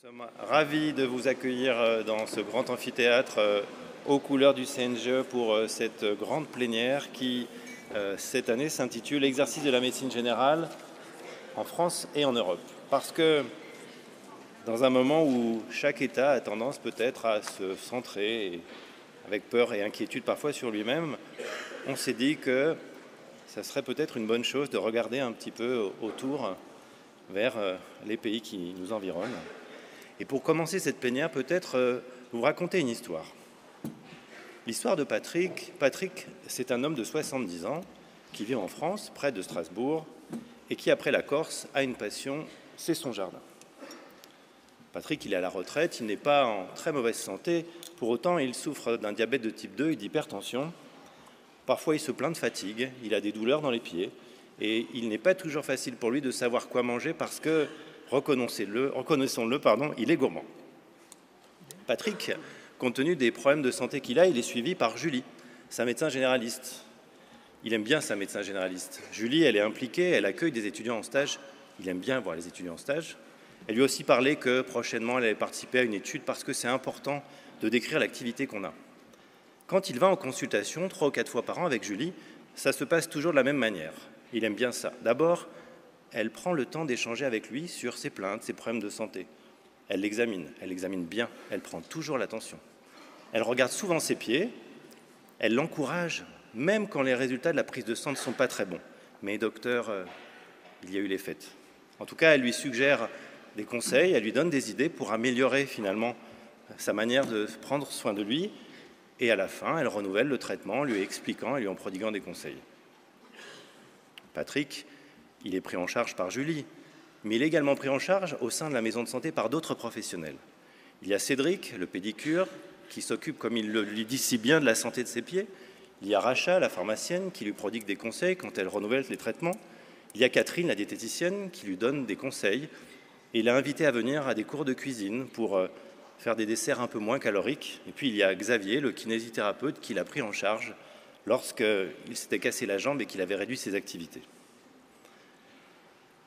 Nous sommes ravis de vous accueillir dans ce grand amphithéâtre aux couleurs du CNGE pour cette grande plénière qui, cette année, s'intitule « Exercice de la médecine générale en France et en Europe ». Parce que dans un moment où chaque État a tendance peut-être à se centrer, avec peur et inquiétude parfois sur lui-même, on s'est dit que ça serait peut-être une bonne chose de regarder un petit peu autour vers les pays qui nous environnent. Et pour commencer cette plénière, peut-être vous raconter une histoire. L'histoire de Patrick. Patrick, c'est un homme de 70 ans qui vit en France, près de Strasbourg, et qui, après la Corse, a une passion, c'est son jardin. Patrick, il est à la retraite, il n'est pas en très mauvaise santé, pour autant il souffre d'un diabète de type 2 et d'hypertension. Parfois il se plaint de fatigue, il a des douleurs dans les pieds, et il n'est pas toujours facile pour lui de savoir quoi manger parce que, reconnaissons-le, il est gourmand. Patrick, compte tenu des problèmes de santé qu'il a, il est suivi par Julie, sa médecin généraliste. Il aime bien sa médecin généraliste. Julie, elle est impliquée, elle accueille des étudiants en stage. Il aime bien voir les étudiants en stage. Elle lui a aussi parlé que prochainement, elle allait participer à une étude parce que c'est important de décrire l'activité qu'on a. Quand il va en consultation, 3 ou 4 fois par an avec Julie, ça se passe toujours de la même manière. Il aime bien ça. D'abord, elle prend le temps d'échanger avec lui sur ses plaintes, ses problèmes de santé. Elle l'examine bien, elle prend toujours l'attention. Elle regarde souvent ses pieds, elle l'encourage, même quand les résultats de la prise de sang ne sont pas très bons. Mais docteur, il y a eu les fêtes. En tout cas, elle lui suggère des conseils, elle lui donne des idées pour améliorer finalement sa manière de prendre soin de lui. Et à la fin, elle renouvelle le traitement en lui expliquant et lui en prodiguant des conseils. Patrick, il est pris en charge par Julie, mais il est également pris en charge au sein de la maison de santé par d'autres professionnels. Il y a Cédric, le pédicure, qui s'occupe, comme il le lui dit si bien, de la santé de ses pieds. Il y a Racha, la pharmacienne, qui lui prodigue des conseils quand elle renouvelle les traitements. Il y a Catherine, la diététicienne, qui lui donne des conseils. Et il l'a invité à venir à des cours de cuisine pour faire des desserts un peu moins caloriques. Et puis il y a Xavier, le kinésithérapeute, qui l'a pris en charge lorsqu'il s'était cassé la jambe et qu'il avait réduit ses activités.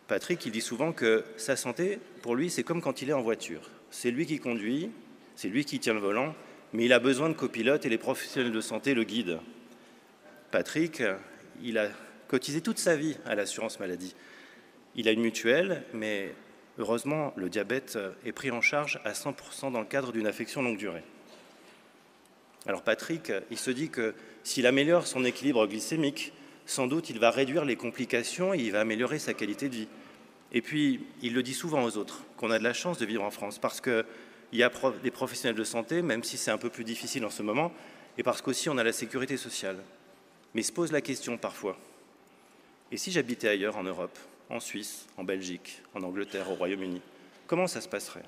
Patrick, il dit souvent que sa santé, pour lui, c'est comme quand il est en voiture. C'est lui qui conduit, c'est lui qui tient le volant, mais il a besoin de copilotes et les professionnels de santé le guident. Patrick, il a cotisé toute sa vie à l'assurance maladie. Il a une mutuelle, mais heureusement, le diabète est pris en charge à 100% dans le cadre d'une affection longue durée. Alors Patrick, il se dit que s'il améliore son équilibre glycémique, sans doute il va réduire les complications et il va améliorer sa qualité de vie. Et puis, il le dit souvent aux autres, qu'on a de la chance de vivre en France, parce qu'il y a des professionnels de santé, même si c'est un peu plus difficile en ce moment, et parce qu'aussi on a la sécurité sociale. Mais il se pose la question parfois, et si j'habitais ailleurs en Europe, en Suisse, en Belgique, en Angleterre, au Royaume-Uni, comment ça se passerait?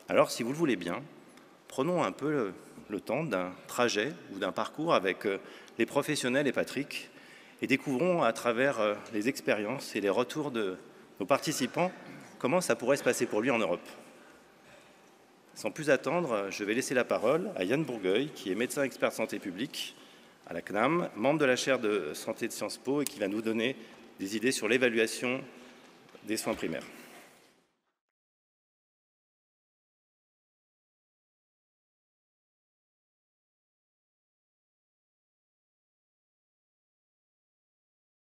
Alors, si vous le voulez bien, prenons un peu le temps d'un trajet ou d'un parcours avec les professionnels et Patrick, et découvrons à travers les expériences et les retours de nos participants comment ça pourrait se passer pour lui en Europe. Sans plus attendre, je vais laisser la parole à Yann Bourgueil, qui est médecin expert santé publique à la CNAM, membre de la chaire de santé de Sciences Po et qui va nous donner des idées sur l'évaluation des soins primaires.